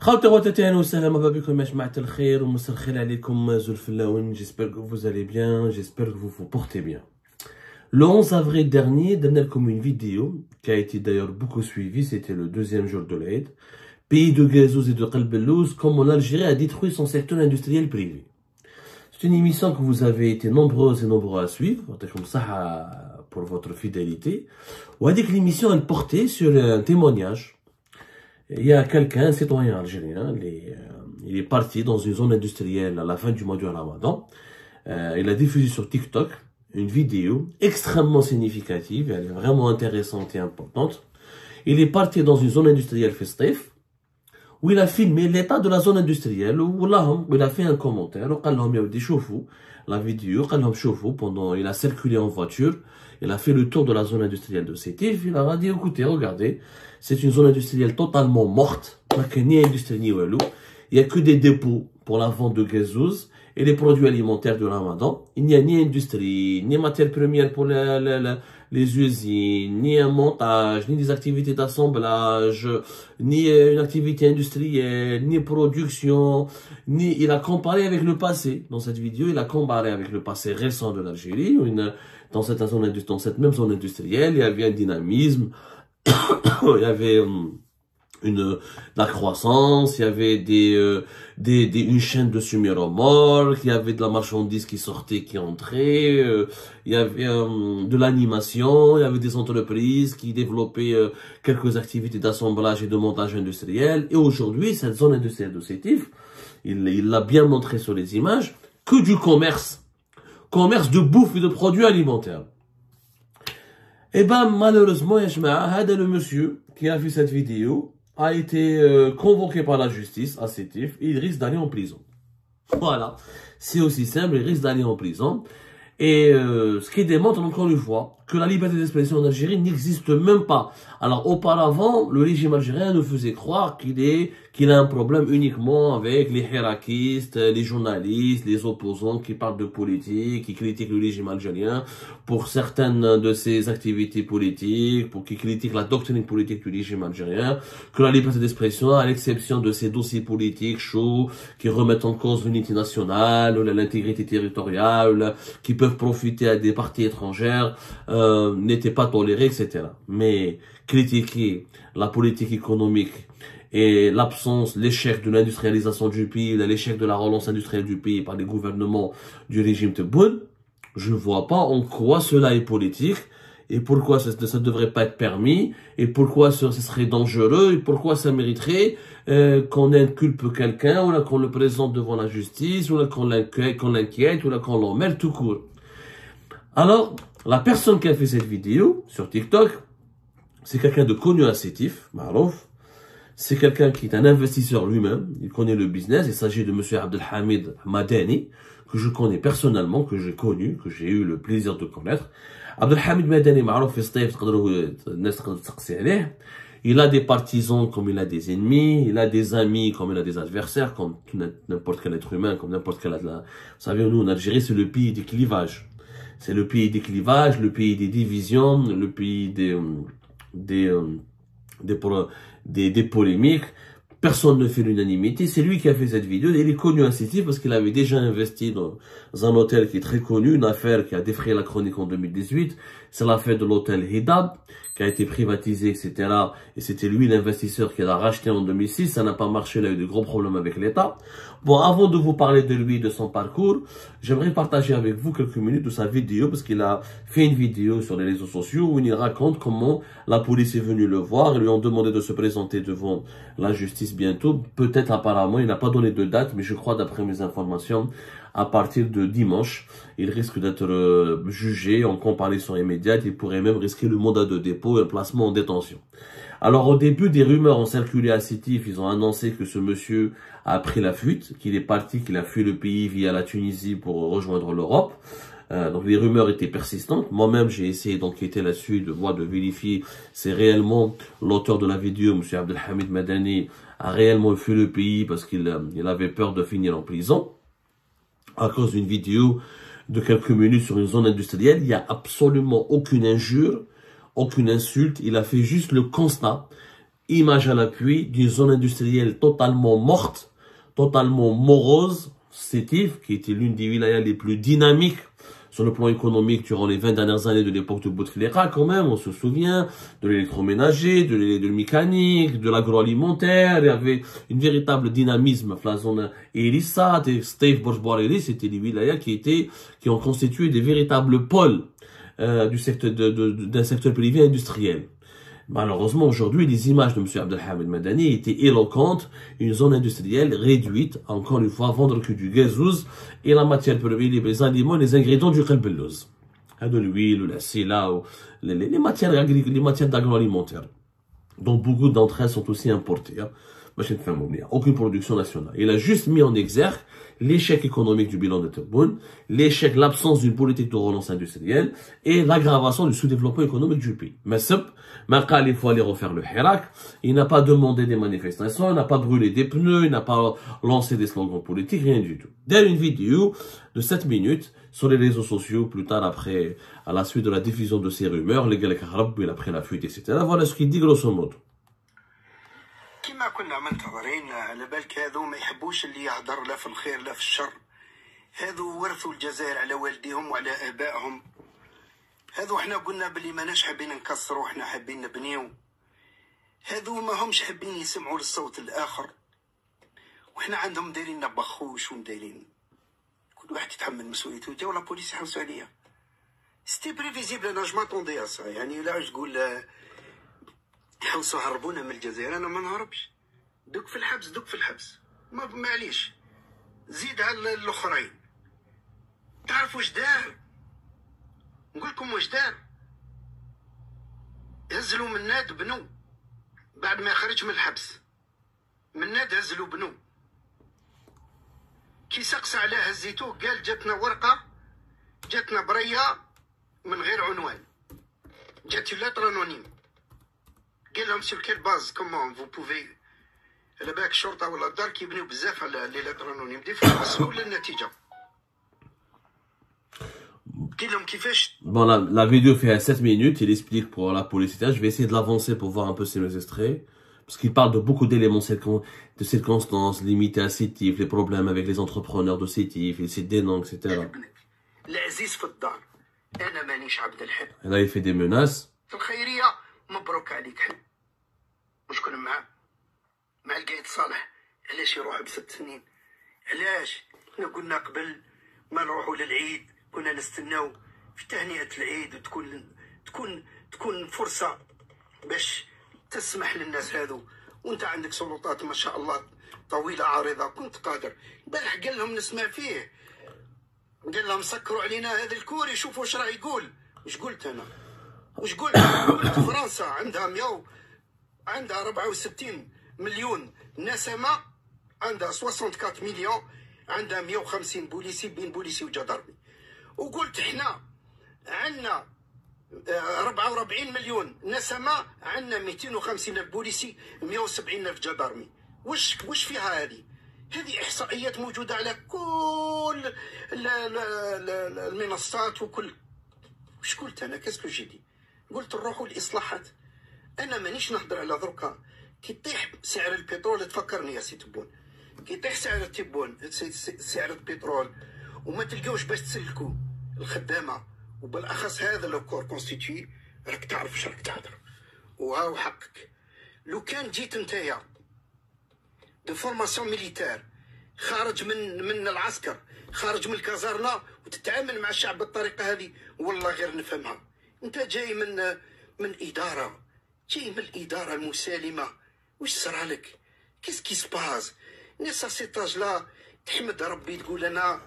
خاوتي خواتاتي اهلا وسهلا مرحبا بكم يا جماعة الخير ومساء الخير عليكم زول فلاون. J'espère que vous allez bien, j'espère que vous vous portez bien. Le 11 avril dernier, donné comme une vidéo qui a été d'ailleurs beaucoup suivie, c'était le deuxième jour de l'Aïd. Pays de gazouz et de qalbelouz, comment l'Algérie a détruit son secteur industriel privé. C'est une émission que vous avez été nombreuses et nombreux à suivre, pour votre fidélité. Ou à dire que l'émission elle portait sur un témoignage. Il y a quelqu'un, un citoyen algérien, il est parti dans une zone industrielle à la fin du mois du Ramadan. Il a diffusé sur TikTok une vidéo extrêmement significative, elle est vraiment intéressante et importante. Il est parti dans une zone industrielle festive, où il a filmé l'état de la zone industrielle, où il a fait un commentaire, la vidéo, pendant, il a circulé en voiture, il a fait le tour de la zone industrielle de Sétif, il a dit, écoutez, regardez, c'est une zone industrielle totalement morte, il n'y a que des dépôts pour la vente de gazouz et les produits alimentaires de Ramadan. Il n'y a ni industrie, ni matières premières pour les usines, ni un montage, ni des activités d'assemblage, ni une activité industrielle, ni production, ni... Il a comparé avec le passé. Dans cette vidéo, il a comparé avec le passé récent de l'Algérie. Dans cette même zone industrielle, il y avait un dynamisme, il y avait la croissance, il y avait une chaîne de semi-remorques, il y avait de la marchandise qui sortait, qui entrait, il y avait de l'animation, il y avait des entreprises qui développaient quelques activités d'assemblage et de montage industriel. Et aujourd'hui, cette zone industrielle de Sétif, il l'a bien montré sur les images, que du commerce de bouffe et de produits alimentaires. Et ben malheureusement, le monsieur qui a vu cette vidéo a été convoqué par la justice à Sétif et il risque d'aller en prison. Voilà, c'est aussi simple, il risque d'aller en prison. Et ce qui démontre encore une fois que la liberté d'expression en Algérie n'existe même pas. Alors auparavant, le régime algérien nous faisait croire qu'il a un problème uniquement avec les hirakistes, les journalistes, les opposants qui parlent de politique, qui critiquent le régime algérien pour certaines de ses activités politiques, pour qui critiquent la doctrine politique du régime algérien, que la liberté d'expression, à l'exception de ces dossiers politiques chauds qui remettent en cause l'unité nationale, ou l'intégrité territoriale, qui peuvent profiter à des parties étrangères, n'était pas toléré, etc. Mais critiquer la politique économique et l'absence, l'échec de l'industrialisation du pays, l'échec de la relance industrielle du pays par les gouvernements du régime Tebboune, je ne vois pas en quoi cela est politique et pourquoi ça ne devrait pas être permis et pourquoi ce serait dangereux et pourquoi ça mériterait qu'on inculpe quelqu'un ou qu'on le présente devant la justice ou qu'on l'inquiète ou qu'on l'emmerde tout court. Alors, la personne qui a fait cette vidéo sur TikTok, c'est quelqu'un de connu à Sétif, Marouf. C'est quelqu'un qui est un investisseur lui-même, il connaît le business, il s'agit de monsieur Abdelhamid Madani, que je connais personnellement, que j'ai connu, que j'ai eu le plaisir de connaître. Abdelhamid Madani, Marouf, il a des partisans comme il a des ennemis, il a des amis comme il a des adversaires, comme n'importe quel être humain, comme n'importe quel... Vous savez, nous, en Algérie, c'est le pays des clivages. C'est le pays des clivages, le pays des divisions, le pays des polémiques. Personne ne fait l'unanimité. C'est lui qui a fait cette vidéo. Il est connu à Sétif parce qu'il avait déjà investi dans un hôtel qui est très connu, une affaire qui a défrayé la chronique en 2018. C'est l'affaire de l'hôtel Hidab, qui a été privatisé, etc. Et c'était lui l'investisseur qui l'a racheté en 2006. Ça n'a pas marché, il a eu de gros problèmes avec l'État. Bon, avant de vous parler de lui, de son parcours, j'aimerais partager avec vous quelques minutes de sa vidéo, parce qu'il a fait une vidéo sur les réseaux sociaux où il raconte comment la police est venue le voir et lui ont demandé de se présenter devant la justice bientôt. Peut-être apparemment, il n'a pas donné de date, mais je crois d'après mes informations, à partir de dimanche, il risque d'être jugé en comparution immédiate. Il pourrait même risquer le mandat de dépôt et un placement en détention. Alors au début, des rumeurs ont circulé à Sétif. Ils ont annoncé que ce monsieur a pris la fuite, qu'il est parti, qu'il a fui le pays via la Tunisie pour rejoindre l'Europe. Donc les rumeurs étaient persistantes. Moi-même, j'ai essayé d'enquêter là-dessus, de vérifier si réellement l'auteur de la vidéo, M. Abdelhamid Madani, a réellement fui le pays parce qu'il avait peur de finir en prison à cause d'une vidéo de quelques minutes sur une zone industrielle. Il n'y a absolument aucune injure, aucune insulte. Il a fait juste le constat image à l'appui d'une zone industrielle totalement morte, totalement morose, Sétif, qui était l'une des wilayas les plus dynamiques sur le plan économique durant les 20 dernières années de l'époque de Bouteflika, quand même, on se souvient de l'électroménager, de mécanique, de l'agroalimentaire. Il y avait une véritable dynamisme. La zone Elissa, Steve Bourg-Boirély, c'était les wilayas qui ont constitué des véritables pôles du secteur d'un secteur privé industriel. Malheureusement, aujourd'hui, les images de M. Abdelhamid Madani étaient éloquentes. Une zone industrielle réduite, encore une fois, vendre que du gazouz et la matière première, les aliments, les ingrédients du qalbellouz. De l'huile, la sila, les matières d'agroalimentaire. Donc, beaucoup d'entre elles sont aussi importées. Aucune production nationale. Il a juste mis en exergue l'échec économique du bilan de Tebboune, l'échec, l'absence d'une politique de relance industrielle et l'aggravation du sous-développement économique du pays. Mais il faut aller refaire le Hirak. Il n'a pas demandé des manifestations, il n'a pas brûlé des pneus, il n'a pas lancé des slogans politiques, rien du tout. Dès une vidéo de 7 minutes sur les réseaux sociaux, plus tard après, à la suite de la diffusion de ces rumeurs, les gars, il a pris la fuite, etc. Voilà ce qu'il dit grosso modo. كما كنا منتظرين على بالك هذو ما يحبوش اللي يهضر لا في الخير لا في الشر. هذو ورثوا الجزائر على والديهم وعلى آبائهم. هذو احنا قلنا بلي ماناش حابين نكسروا، احنا حابين نبنيو. هذو ما همش حابين يسمعوا للصوت الآخر، واحنا عندهم دايرين بخوش ومدايرين كل واحد يتحمل مسؤوليته. جاو لا بوليس يحوسوا عليا. ستي بريفيزيبل، انا جو ماتوندي ا يعني لا تقول يحوسوا هربونا من الجزائر. انا ما نهربش، دوك في الحبس دوك في الحبس، ما معليش زيد على الاخرين. تعرف واش دار؟ نقول لكم واش دار. هزلوا مناد بنو بعد ما خرج من الحبس. مناد هزلوا بنو، كي سقس عليه هزيتوه قال جاتنا ورقه، جاتنا بريه من غير عنوان، جات لاتر انونيم. قال لهم سير كيل باز كومون فو بوفي. على بالك الشرطه ولا الدار كيبنيو بزاف على لي لاتر انونيم دي فوا وصلوا للنتيجه. قال لهم كيفاش. Bon, la vidéo fait 7 minutes, il explique pour la police, etc. Je vais essayer de l'avancer pour voir un peu ces extraits. Parce qu'il parle de beaucoup d'éléments, de circonstances limitées à Sétif, les problèmes avec les entrepreneurs de Sétif, il cite des noms, etc. العزيز في الدار، انا مانيش عبد الحب. Là, il fait des menaces. في الخيريه مبروك عليك حب. وشكون معاه؟ مع القايد صالح. علاش يروح ب6 سنين؟ علاش؟ حنا قلنا قبل ما نروحوا للعيد كنا نستناو في تهنئة العيد، وتكون فرصة باش تسمح للناس هذو، وانت عندك سلطات ما شاء الله طويلة عريضة، كنت قادر. البارح قال لهم نسمع فيه، قال لهم سكروا علينا هذا الكوري، شوفوا واش راه يقول. واش قلت انا؟ واش قلت؟ قلت فرنسا عندها 64 مليون نسمة، عندها 64 مليون، عندها 150 بوليسي بين بوليسي وجدرمي. وقلت احنا عندنا 44 مليون نسمة، عندنا 250 ألف بوليسي، 170 ألف جدرمي. وش فيها هذه إحصائيات موجودة على كل المنصات وكل. وش قلت أنا؟ كاسكو جيدي قلت نروحوا الإصلاحات. أنا مانيش نهضر على دركا كي يطيح سعر البترول تفكرني يا سي تبون، كي يطيح سعر البترول وما تلقاوش باش تسلكوا الخدامه، وبالاخص هذا لو كور كونستيتوي، راك تعرف واش راك تهضر. وهاو حقك. لو كان جيت نتايا دو فورماسيون ميليتير، خارج من العسكر، خارج من الكازارنه، وتتعامل مع الشعب بالطريقه هذه، والله غير نفهمها. انت جاي من اداره، جاي من الاداره المسالمه. واش صرالك؟ كيسكي سباز نسا سيتاج لا تحمد ربي تقول انا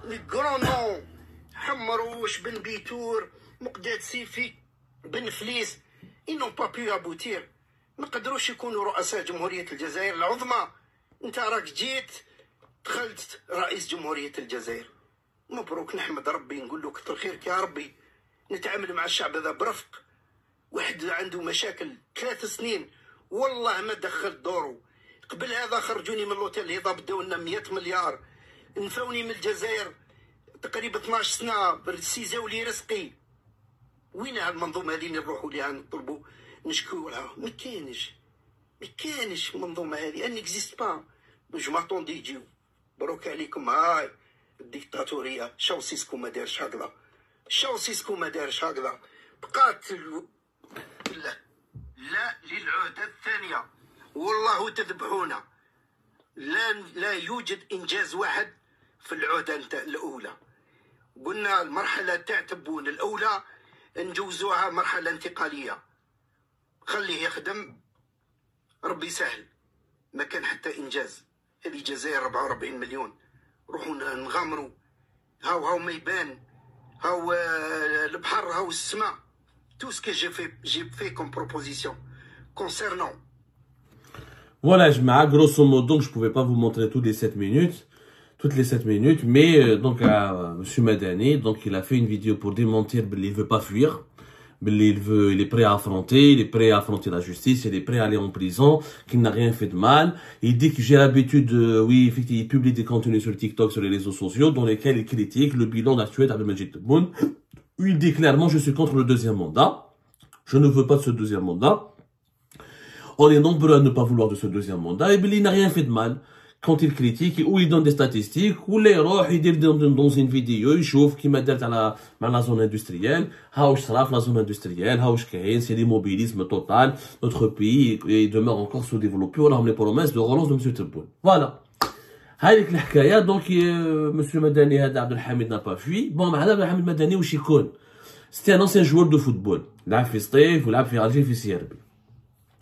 لي كرون نون حمروش بن بيتور مقداد سيفي بن فليس إنهم با بيو ابوتير، ما قدروش يكونوا رؤساء جمهورية الجزائر العظمى. انت راك جيت دخلت رئيس جمهورية الجزائر، مبروك، نحمد ربي، نقول له كثر خيرك يا ربي. نتعامل مع الشعب هذا برفق. واحد عنده مشاكل 3 سنين والله ما دخل دوره. قبل هذا خرجوني من الاوتيل الهضا، بداو لنا 100 مليار، نفوني من الجزائر تقريبا 12 سنه، سيزاو لي رزقي. وين هالمنظومه هذه اللي نروحوا ليها نطلبوا نشكو لها. ما كاينش المنظومه هذه، ان اكزيست با. جماعتون دي يجيو بروك عليكم. هاي الديكتاتوريه. شاوسيسكو ما دارش هكذا، بقات لا للعهده الثانيه والله تذبحونا. لا يوجد انجاز واحد في العهده الاولى. قلنا المرحله تاع تبون الاولى نجوزوها مرحله انتقاليه، خليه يخدم ربي سهل. ما كان حتى انجاز. هذه الجزائر 44 مليون، روحوا نغامروا. هاو ما يبان، هاو البحر، هاو السماء. tout ce que j'ai fait comme proposition concernant. Voilà, grosso modo, je pouvais pas vous montrer toutes les 7 minutes, mais donc Monsieur Madani, donc il a fait une vidéo pour démentir qu'il veut pas fuir, il est prêt à affronter la justice, il est prêt à aller en prison, qu'il n'a rien fait de mal. Il dit que j'ai l'habitude, oui, effectivement, il publie des contenus sur TikTok, sur les réseaux sociaux, dans lesquels il critique le bilan actuel d'Abdelmadjid Tebboune. Il dit clairement, je suis contre le deuxième mandat. Je ne veux pas de ce deuxième mandat. On est nombreux à ne pas vouloir de ce deuxième mandat. Et bien, il n'a rien fait de mal. Quand il critique, ou il donne des statistiques, ou les roh, il dit dans une vidéo, il chauffe, qui m'a dit à la zone industrielle, la zone industrielle, c'est l'immobilisme total. Notre pays demeure encore sous-développé. On a les promesses de relance de M. Tebboune. Voilà. هاي الحكايه. دونك مسيو مدني هذا عبد الحميد n'a pas fui. Bon, عبد الحميد مدني واش يكون؟ C'était un ancien joueur de football. لعب في سطيف ولعب في الجيري في سيربي.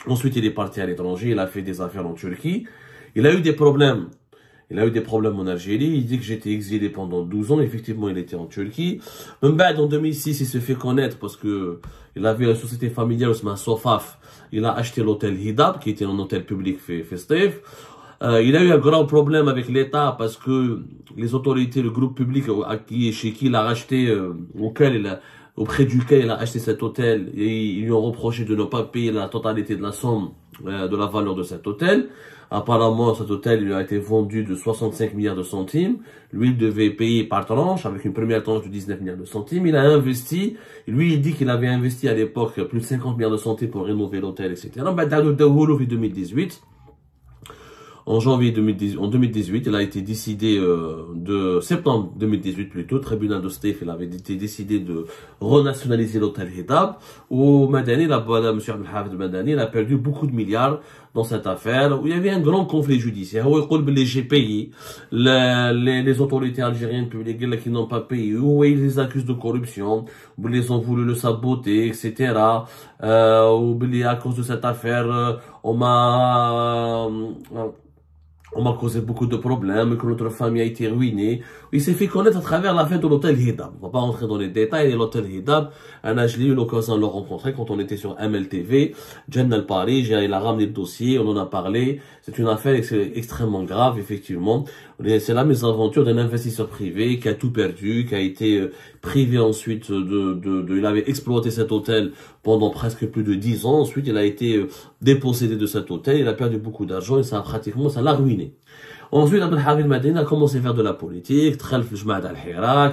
Ensuite, il est parti à l'étranger, il a fait des affaires en Turquie. Il a eu des problèmes. En Algérie. Il dit que j'étais exilé pendant 12 ans. Effectivement, il était en Turquie. En 2006, il se fait connaître parce que il avait la société familiale, Sofaf. Il a acheté l'hôtel Hidab, qui était un hôtel public festif. Il a eu un grand problème avec l'État parce que les autorités, le groupe public chez qui il a racheté, auprès duquel il a acheté cet hôtel, et ils lui ont reproché de ne pas payer la totalité de la somme de la valeur de cet hôtel. Apparemment, cet hôtel lui a été vendu de 65 milliards de centimes. Lui, il devait payer par tranche, avec une première tranche de 19 milliards de centimes. Il a investi. Lui, il dit qu'il avait investi à l'époque plus de 50 milliards de centimes pour rénover l'hôtel, etc. En 2018. En en 2018, il a été décidé de septembre 2018 plutôt, tribunal de Stéf, il avait été décidé de renationaliser l'hôtel Hidab. Où Madani, M. Abdelhafid Madani, il a perdu beaucoup de milliards dans cette affaire, où il y avait un grand conflit judiciaire. Où j'ai payé, les autorités algériennes publiques qui n'ont pas payé, où ils les accusent de corruption, où ils ont voulu le saboter, etc. Où à cause de cette affaire, on m'a causé beaucoup de problèmes, que notre famille a été ruinée. Il s'est fait connaître à travers l'affaire de l'hôtel Hidab. On va pas rentrer dans les détails de l'hôtel Hidab. J'ai eu l'occasion de le rencontrer quand on était sur MLTV. Jannal Paris, il a ramené le dossier, on en a parlé. C'est une affaire extrêmement grave, effectivement. C'est la mésaventure d'un investisseur privé qui a tout perdu, qui a été privé ensuite il avait exploité cet hôtel pendant presque plus de 10 ans. Ensuite, il a été dépossédé de cet hôtel. Il a perdu beaucoup d'argent et ça l'a ruiné. Ensuite, Abdelhafid Madani a commencé à faire de la politique.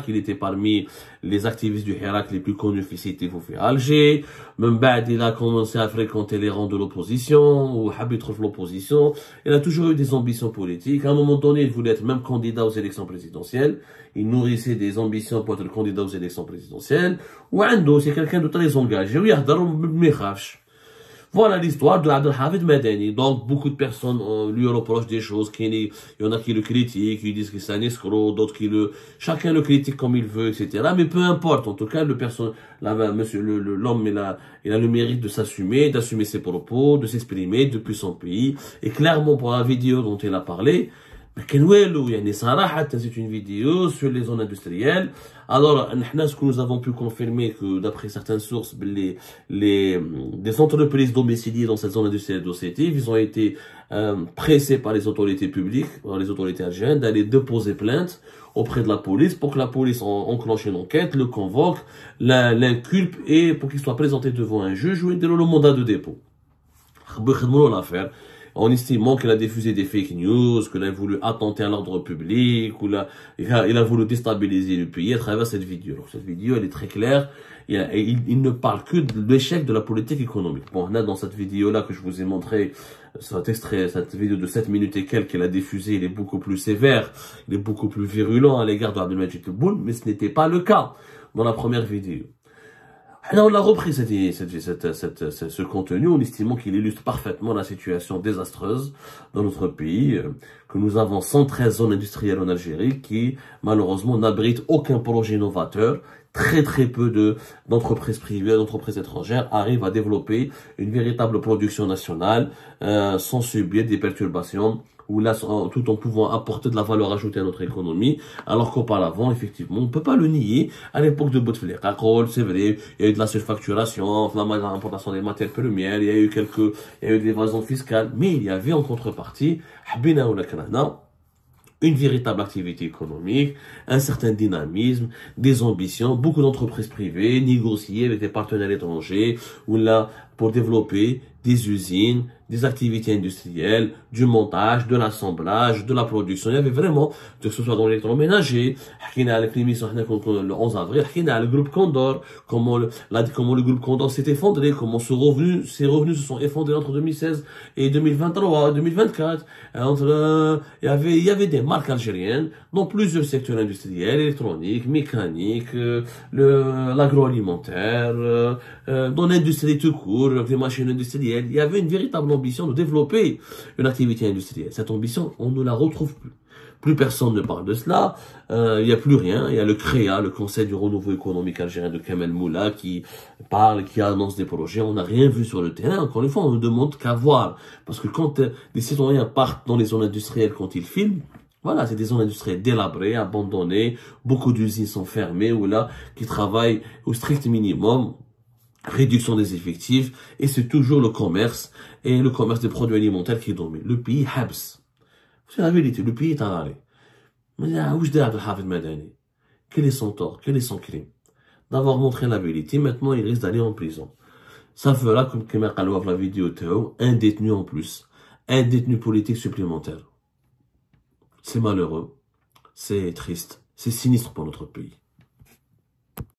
Il était parmi les activistes du Hirak les plus connus cités à Alger. Même il a commencé à fréquenter les rangs de l'opposition ou habiter l'opposition. Il a toujours eu des ambitions politiques. À un moment donné, il voulait être même candidat aux élections présidentielles. Il nourrissait des ambitions pour être candidat aux élections présidentielles. Ou Ando, c'est quelqu'un de très engagé. Voilà l'histoire de Abdelhafid Madani. Donc, beaucoup de personnes lui reprochent des choses. Il y en a qui le critiquent, qui disent que c'est un escroc, d'autres chacun le critique comme il veut, etc. Mais peu importe. En tout cas, l'homme, il a le mérite de s'assumer, d'assumer ses propos, de s'exprimer depuis son pays. Et clairement, pour la vidéo dont il a parlé, c'est une vidéo sur les zones industrielles. Alors, ce que nous avons pu confirmer que d'après certaines sources, des entreprises domiciliées dans cette zone industrielle d'Ossétie, ils ont été pressés par les autorités publiques, par les autorités algériennes, d'aller déposer plainte auprès de la police pour que la police enclenche une enquête, le convoque, l'inculpe et pour qu'il soit présenté devant un juge ou il donne le mandat de dépôt. l'affaire. en estimant qu'il a diffusé des fake news, qu'il a voulu attenter à l'ordre public, ou il a voulu déstabiliser le pays à travers cette vidéo. Alors, cette vidéo, elle est très claire. Il ne parle que de l'échec de la politique économique. Bon, on a dans cette vidéo-là que je vous ai montré, cette vidéo de 7 minutes et quelques qu'elle a diffusée, il est beaucoup plus sévère, il est beaucoup plus virulent à l'égard de Abdelmajid Tebboune, mais ce n'était pas le cas dans la première vidéo. On a repris ce contenu en estimant qu'il illustre parfaitement la situation désastreuse dans notre pays, que nous avons 113 zones industrielles en Algérie qui, malheureusement, n'abritent aucun projet novateur. Très peu d'entreprises privées, d'entreprises étrangères arrivent à développer une véritable production nationale sans subir des perturbations, ou là, tout en pouvant apporter de la valeur ajoutée à notre économie, alors qu'auparavant, effectivement, on ne peut pas le nier, à l'époque de Bouteflika, c'est vrai, il y a eu de la surfacturation, l'importation des matières premières, il y a eu des évasions fiscales, mais il y avait en contrepartie, une véritable activité économique, un certain dynamisme, des ambitions, beaucoup d'entreprises privées négociées avec des partenaires étrangers, ou là, pour développer des usines, des activités industrielles, du montage, de l'assemblage, de la production. Il y avait vraiment, que ce soit dans l'électroménager, le 11 avril, le groupe Condor, comment le groupe Condor s'est effondré, comment ses revenus se sont effondrés entre 2016 et 2023, 2024. Il y avait des marques algériennes dans plusieurs secteurs industriels, électroniques, mécaniques, l'agroalimentaire, dans l'industrie tout court, les machines industrielles. Il y avait une véritable ambition de développer une activité industrielle. Cette ambition, on ne la retrouve plus. Plus personne ne parle de cela. Il n'y a plus rien. Il y a le CREA, le Conseil du renouveau économique algérien de Kamel Moula, qui parle, qui annonce des projets. On n'a rien vu sur le terrain. Encore une fois, on ne demande qu'à voir. Parce que quand les citoyens partent dans les zones industrielles, quand ils filment, voilà, c'est des zones industrielles délabrées, abandonnées. Beaucoup d'usines sont fermées ou là, qui travaillent au strict minimum. Réduction des effectifs, et c'est toujours le commerce des produits alimentaires qui domine. Le pays habs. C'est la vérité, le pays est à l'arrêt. Mais quel est son tort, quel est son crime? D'avoir montré la vérité, maintenant il risque d'aller en prison. Ça fera, comme Kemal Kalouaf la vidéo Théo, un détenu en plus, un détenu politique supplémentaire. C'est malheureux, c'est triste, c'est sinistre pour notre pays.